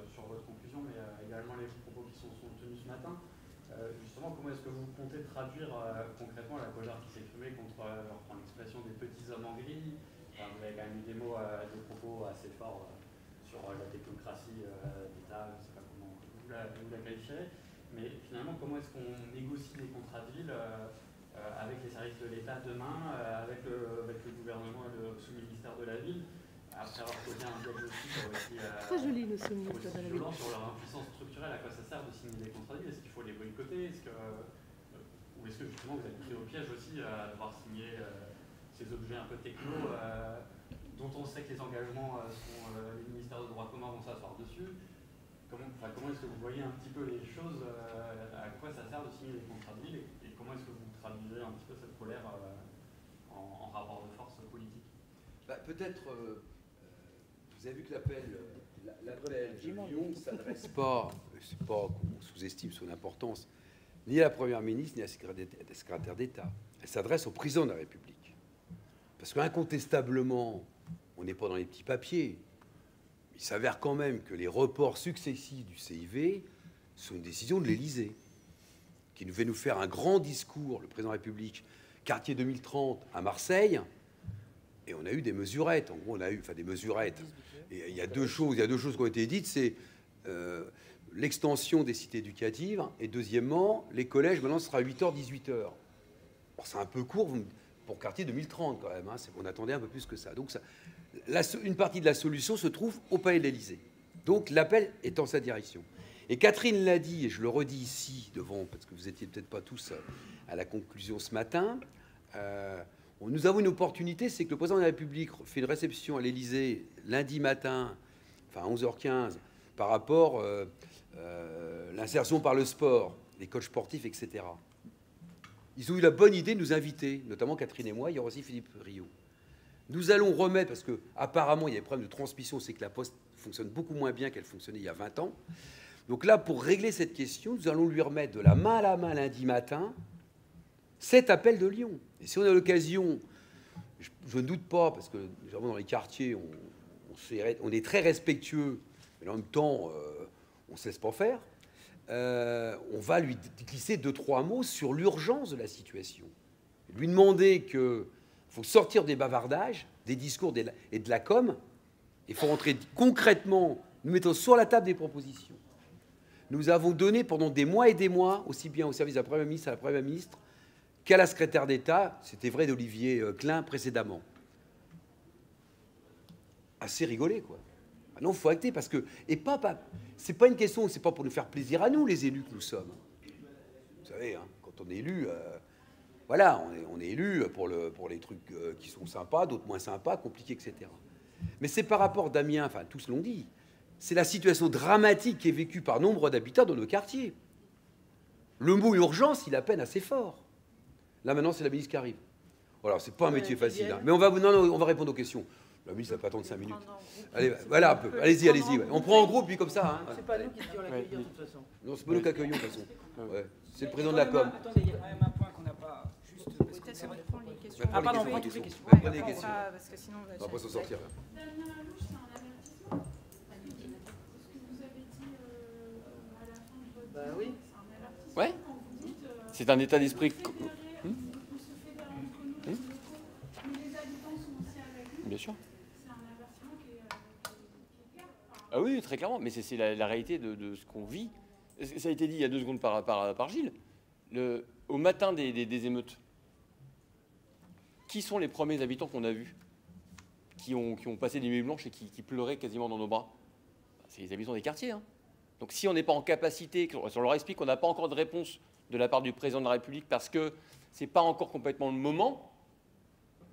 sur votre conclusion, mais également les propos qui sont tenus ce matin. Justement, comment est-ce que vous comptez traduire concrètement la colère qui s'est exprimée contre, en expression des petits hommes en gris? Enfin, vous avez quand même eu des mots, des propos assez forts sur la technocratie d'État, je ne sais pas comment vous la qualifierez, mais finalement, comment est-ce qu'on négocie des contrats de ville avec les services de l'État demain, avec le gouvernement et le sous-ministère de la ville, après avoir posé un diagnostic aussi Très joli le sous-ministère de la ville. violent sur leur impuissance structurelle, à quoi ça sert de signer des contrats de ville? Est-ce qu'il faut les boycotter? Ou est-ce que justement vous êtes pris au piège aussi à devoir signer ces objets un peu techno dont on sait que les engagements sont les ministères de droit commun vont s'asseoir dessus? Comment est-ce que vous voyez un petit peu les choses, à quoi ça sert de signer des contrats de ville, et comment est-ce que vous traduisez un petit peu cette colère en rapport de force politique? Peut-être, vous avez vu que l'appel de Lyon ne s'adresse pas, c'est pas qu'on sous-estime son importance, ni à la Première ministre, ni à la secrétaire d'État. Elle s'adresse au président de la République. Parce qu'incontestablement, on n'est pas dans les petits papiers. Il s'avère quand même que les reports successifs du CIV sont une décision de l'Élysée, qui nous fait nous faire un grand discours, le président de la République, quartier 2030 à Marseille, et on a eu des mesurettes. En gros, on a eu, des mesurettes. Et il y a deux choses qui ont été dites, c'est l'extension des cités éducatives, et deuxièmement, les collèges, maintenant, ce sera à 8h, 18h. Bon, c'est un peu court pour quartier 2030, quand même. Hein, on attendait un peu plus que ça. Donc, une partie de la solution se trouve au Palais de l'Élysée. Donc, l'appel est en sa direction. Et Catherine l'a dit, et je le redis ici, devant, parce que vous n'étiez peut-être pas tous à la conclusion ce matin, nous avons une opportunité, c'est que le président de la République fait une réception à l'Élysée lundi matin, enfin 11h15, par rapport l'insertion par le sport, les coachs sportifs, etc. Ils ont eu la bonne idée de nous inviter, notamment Catherine et moi, il y aura aussi Philippe Rio. Nous allons remettre, parce qu'apparemment il y a des problèmes de transmission, c'est que la Poste fonctionne beaucoup moins bien qu'elle fonctionnait il y a 20 ans. Donc là, pour régler cette question, nous allons lui remettre de la main à la main lundi matin cet appel de Lyon. Et si on a l'occasion, je ne doute pas, parce que dans les quartiers, on est très respectueux, mais en même temps, on ne se laisse pas faire. On va lui glisser 2-3 mots sur l'urgence de la situation. Lui demander qu'il faut sortir des bavardages, des discours et de la com. Il faut rentrer concrètement, nous mettons sur la table des propositions. Nous avons donné pendant des mois et des mois, aussi bien au service de la Première ministre, à la Première ministre, qu'à la secrétaire d'État, c'était vrai d'Olivier Klein précédemment. Assez rigolé, quoi. Maintenant, il faut acter, parce que... c'est pas une question, c'est pas pour nous faire plaisir à nous, les élus que nous sommes. Vous savez, hein, quand on est élu, voilà, on est élu pour les trucs qui sont sympas, d'autres moins sympas, compliqués, etc. Mais c'est par rapport, Damien, enfin, tous l'ont dit, c'est la situation dramatique qui est vécue par nombre d'habitants dans nos quartiers. Le mot urgence, il a peine assez fort. Là, maintenant, c'est la ministre qui arrive. Voilà, c'est pas un métier facile. Hein. Mais on va répondre aux questions. La ministre, ça va pas attendre 5 minutes. Allez, voilà un peu. Allez-y. Ouais. On prend en groupe, puis comme ça. Hein. C'est pas nous qui devions l'accueillir, de toute façon. Non, c'est pas nous qui accueillons, de toute façon. Ouais. C'est le président de la com. Attendez, il y a quand même un point qu'on n'a pas juste... Peut-être qu'on prend les questions. Ah, pardon, on prend toutes les questions. Prenez les questions. Parce que sinon, On va pas s'en sortir. Damien Louche, c'est un avertissement. Ce que vous avez dit à la fin de votre Bah oui. c'est un avertissement. Ouais. Quand vous dites, C'est un état d'esprit. on se fédère entre nous, les locaux, mais les habitants sont aussi avec nous. Bien sûr. C'est un avertissement qui est clair. Enfin, Ah oui, très clairement, mais c'est la réalité de ce qu'on vit. Ça a été dit il y a 2 secondes par Gilles. Au matin des émeutes, qui sont les premiers habitants qu'on a vus qui ont passé des nuits blanches et qui pleuraient quasiment dans nos bras? C'est les habitants des quartiers. Hein. Donc si on n'est pas en capacité, on leur explique qu'on n'a pas encore de réponse de la part du président de la République parce que ce n'est pas encore complètement le moment,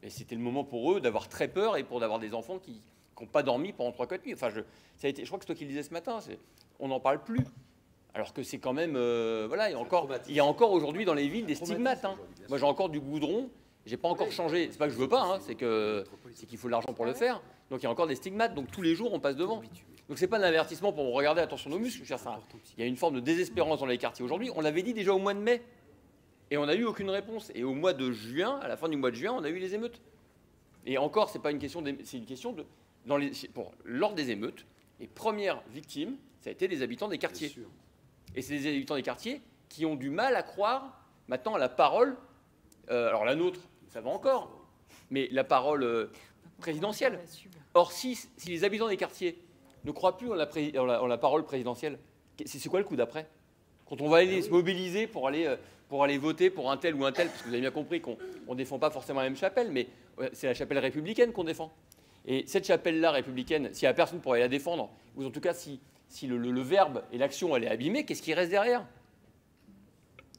et c'était le moment pour eux d'avoir très peur et pour d'avoir des enfants qui n'ont pas dormi pendant 3-4 nuits. Enfin, je crois que c'est toi qui le disais ce matin, on n'en parle plus. Alors que c'est quand même, voilà, il y a encore aujourd'hui dans les villes des stigmates. Hein. Moi, j'ai encore du goudron, j'ai pas encore changé. C'est pas que je veux pas, hein, c'est qu'il faut de l'argent pour le faire. Donc il y a encore des stigmates. Donc tous les jours, on passe devant. Donc c'est pas un avertissement pour regarder, attention nos muscles. Il y a une forme de désespérance dans les quartiers aujourd'hui. On l'avait dit déjà au mois de mai, et on n'a eu aucune réponse. Et au mois de juin, à la fin du mois de juin, on a eu les émeutes. Et encore, c'est pas une question, c'est une question de, lors des émeutes, les premières victimes, ça a été les habitants des quartiers. Et c'est les habitants des quartiers qui ont du mal à croire maintenant à la parole. Alors la nôtre, ça va encore, mais la parole présidentielle. Or, si les habitants des quartiers ne croient plus en la parole présidentielle, c'est quoi le coup d'après? Quand on va aller se mobiliser pour aller voter pour un tel ou un tel, parce que vous avez bien compris qu'on ne défend pas forcément la même chapelle, mais c'est la chapelle républicaine qu'on défend. Et cette chapelle-là républicaine, s'il n'y a personne pour aller la défendre, ou en tout cas si le verbe et l'action elle est abîmée, qu'est-ce qui reste derrière?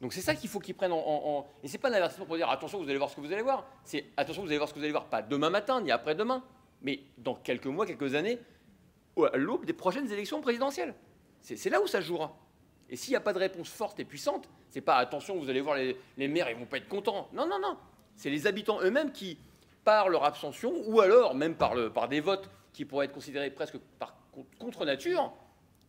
Donc c'est ça qu'il faut qu'ils prennent en... Et c'est pas un avertissement pour dire attention, vous allez voir ce que vous allez voir. C'est attention, vous allez voir ce que vous allez voir. Pas demain matin, ni après-demain, mais dans quelques mois, quelques années, à l'aube des prochaines élections présidentielles. C'est là où ça se jouera. Et s'il n'y a pas de réponse forte et puissante, c'est pas attention, vous allez voir les maires, ils vont pas être contents. Non, non, non. C'est les habitants eux-mêmes qui, par leur abstention, ou alors même par des votes qui pourraient être considérés presque contre nature,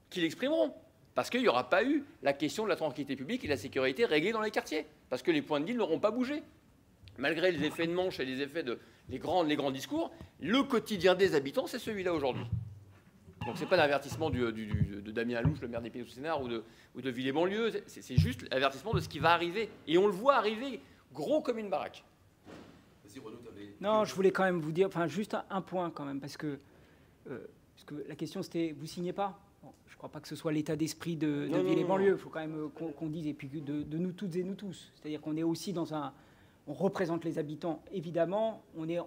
qui l'exprimeront. Parce qu'il n'y aura pas eu la question de la tranquillité publique et de la sécurité réglée dans les quartiers. Parce que les points de deal n'auront pas bougé. Malgré les effets de manche et les effets les grands discours, le quotidien des habitants, c'est celui-là aujourd'hui. Donc ce n'est pas l'avertissement de Damien Alouche, le maire des Pays-du-Sénard, ou de Villers-Banlieue. C'est juste l'avertissement de ce qui va arriver. Et on le voit arriver gros comme une baraque. Non, je voulais quand même vous dire, enfin juste un point quand même, parce que la question c'était, vous signez pas? Bon, je ne crois pas que ce soit l'état d'esprit de Villers-Banlieue. Il faut quand même qu'on dise, et puis de nous toutes et nous tous. C'est-à-dire qu'on est aussi dans un... On représente les habitants, évidemment. On est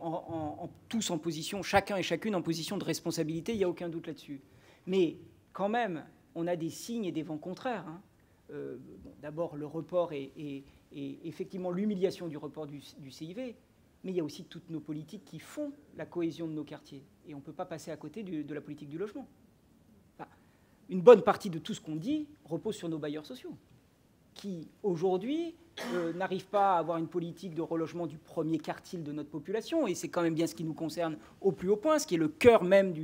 tous en position, chacun et chacune en position de responsabilité, il n'y a aucun doute là-dessus. Mais quand même, on a des signes et des vents contraires. Hein. D'abord, le report et effectivement l'humiliation du report du CIV. Mais il y a aussi toutes nos politiques qui font la cohésion de nos quartiers. Et on ne peut pas passer à côté de la politique du logement. Enfin, une bonne partie de tout ce qu'on dit repose sur nos bailleurs sociaux, qui, aujourd'hui, n'arrivent pas à avoir une politique de relogement du premier quartile de notre population. Et c'est quand même bien ce qui nous concerne au plus haut point, ce qui est le cœur même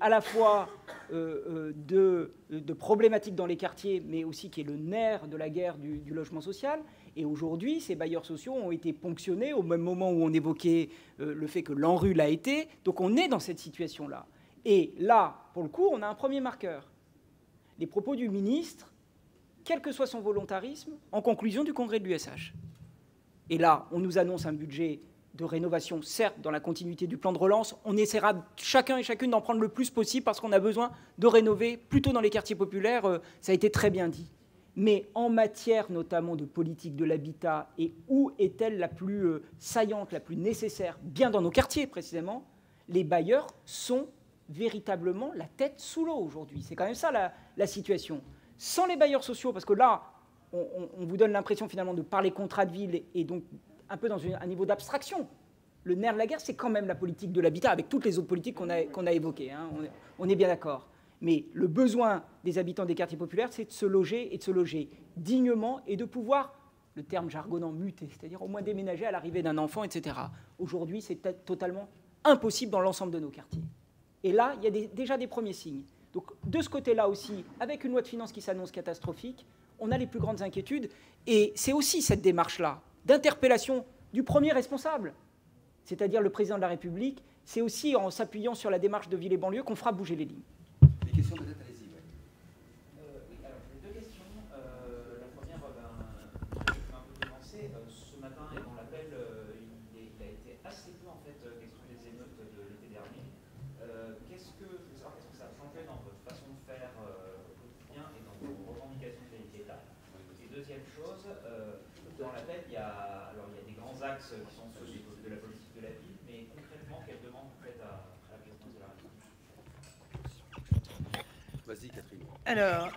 à la fois de problématiques dans les quartiers, mais aussi qui est le nerf de la guerre du logement social. Et aujourd'hui, ces bailleurs sociaux ont été ponctionnés au même moment où on évoquait le fait que l'ANRU l'a été. Donc on est dans cette situation-là. Et là, pour le coup, on a un premier marqueur. Les propos du ministre, quel que soit son volontarisme, en conclusion du congrès de l'USH. Et là, on nous annonce un budget de rénovation, certes, dans la continuité du plan de relance. On essaiera chacun et chacune d'en prendre le plus possible parce qu'on a besoin de rénover, plutôt dans les quartiers populaires, ça a été très bien dit. Mais en matière notamment de politique de l'habitat, et où est-elle la plus saillante, la plus nécessaire? Bien dans nos quartiers, précisément, les bailleurs sont véritablement la tête sous l'eau aujourd'hui. C'est quand même ça la situation. Sans les bailleurs sociaux, parce que là, on vous donne l'impression finalement de parler contrat de ville et donc un peu dans un niveau d'abstraction. Le nerf de la guerre, c'est quand même la politique de l'habitat, avec toutes les autres politiques qu'on a évoquées. Hein. On est bien d'accord. Mais le besoin des habitants des quartiers populaires, c'est de se loger et de se loger dignement et de pouvoir, le terme jargonnant, muter, c'est-à-dire au moins déménager à l'arrivée d'un enfant, etc. Aujourd'hui, c'est totalement impossible dans l'ensemble de nos quartiers. Et là, il y a déjà des premiers signes. Donc de ce côté-là aussi, avec une loi de finances qui s'annonce catastrophique, on a les plus grandes inquiétudes. Et c'est aussi cette démarche-là d'interpellation du premier responsable, c'est-à-dire le président de la République. C'est aussi en s'appuyant sur la démarche de Villers-Banlieue qu'on fera bouger les lignes. Les questions peut-être, allez-y. Oui, alors j'ai deux questions. La première, je vais un peu commencer. Ce matin, et dans l'appel, il a été assez peu en fait question des émeutes de l'été dernier. Qu'est-ce que ça a changé dans votre façon de faire au quotidien et dans vos revendications de l'État? Et deuxième chose, dans l'appel, il y a des grands axes qui sont ceux de la politique de la ville, mais concrètement, quelles demandes vous faites à la présidence de la République? Vas-y, Catherine. Alors,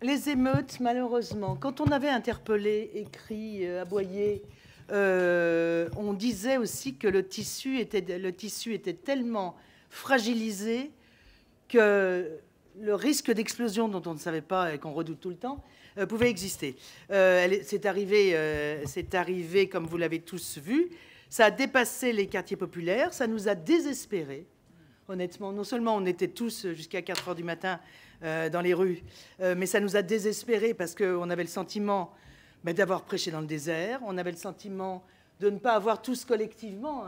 les émeutes, malheureusement, quand on avait interpellé, écrit, aboyé, on disait aussi que le tissu était tellement fragilisé que le risque d'explosion dont on ne savait pas et qu'on redoute tout le temps pouvait exister. C'est arrivé, comme vous l'avez tous vu, ça a dépassé les quartiers populaires, ça nous a désespérés. Honnêtement, non seulement on était tous jusqu'à 4 heures du matin dans les rues, mais ça nous a désespérés parce qu'on avait le sentiment d'avoir prêché dans le désert, on avait le sentiment de ne pas avoir tous collectivement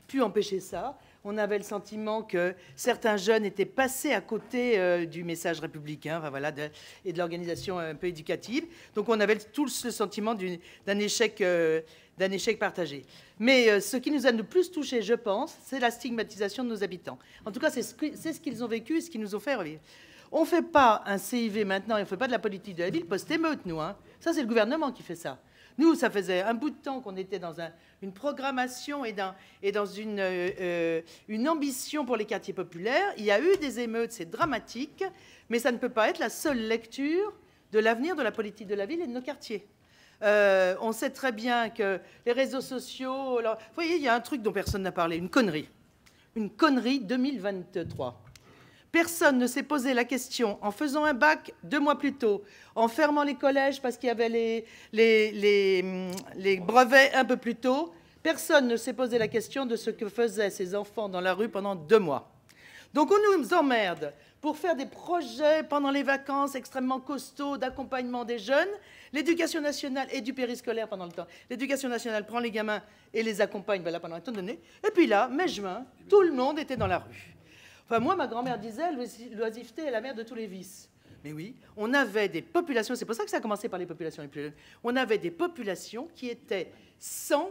pu empêcher ça. On avait le sentiment que certains jeunes étaient passés à côté du message républicain, enfin, voilà, et de l'organisation un peu éducative. Donc on avait tous le sentiment d'un échec partagé. Mais ce qui nous a le plus touché, je pense, c'est la stigmatisation de nos habitants. En tout cas, c'est ce qu'ils ont vécu, ce qu'ils nous ont fait revivre. On ne fait pas un CIV maintenant, on ne fait pas de la politique de la ville post-émeute, nous. Hein. Ça, c'est le gouvernement qui fait ça. Nous, ça faisait un bout de temps qu'on était dans une programmation et dans une ambition pour les quartiers populaires. Il y a eu des émeutes, c'est dramatique, mais ça ne peut pas être la seule lecture de l'avenir de la politique de la ville et de nos quartiers. On sait très bien que les réseaux sociaux... Alors, vous voyez, il y a un truc dont personne n'a parlé, une connerie. Une connerie 2023. Personne ne s'est posé la question, en faisant un bac 2 mois plus tôt, en fermant les collèges parce qu'il y avait les brevets un peu plus tôt, personne ne s'est posé la question de ce que faisaient ces enfants dans la rue pendant 2 mois. Donc on nous emmerde pour faire des projets pendant les vacances extrêmement costauds d'accompagnement des jeunes, l'éducation nationale et du périscolaire pendant le temps. L'éducation nationale prend les gamins et les accompagne pendant un temps donné. Et puis là, mai-juin, tout le monde était dans la rue. Enfin, moi, ma grand-mère disait, l'oisiveté est la mère de tous les vices. Mais oui, on avait des populations, c'est pour ça que ça a commencé par les populations les plus jeunes, on avait des populations qui étaient sans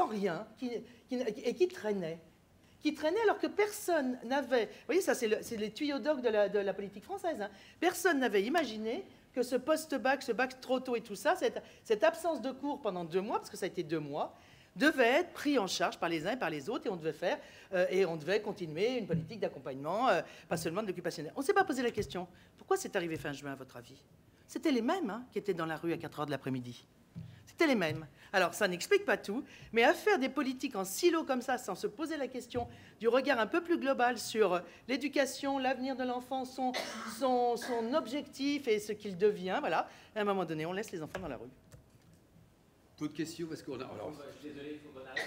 rien, et qui traînaient. Qui traînaient alors que personne n'avait... Vous voyez, ça, c'est les tuyaux d'orgue de la politique française. Hein. Personne n'avait imaginé que ce post-bac, ce bac trop tôt et tout ça, cette absence de cours pendant 2 mois, parce que ça a été 2 mois, devait être pris en charge par les uns et par les autres, et on devait continuer une politique d'accompagnement, pas seulement de l'occupationnel. On ne s'est pas posé la question, pourquoi c'est arrivé fin juin, à votre avis? C'était les mêmes qui étaient dans la rue à 4 heures de l'après-midi. C'était les mêmes. Alors, ça n'explique pas tout, mais à faire des politiques en silo comme ça, sans se poser la question du regard un peu plus global sur l'éducation, l'avenir de l'enfant, son objectif et ce qu'il devient, voilà, à un moment donné, on laisse les enfants dans la rue. D'autres questions parce qu'on a... Alors... Je suis désolé, il faut qu'on arrête.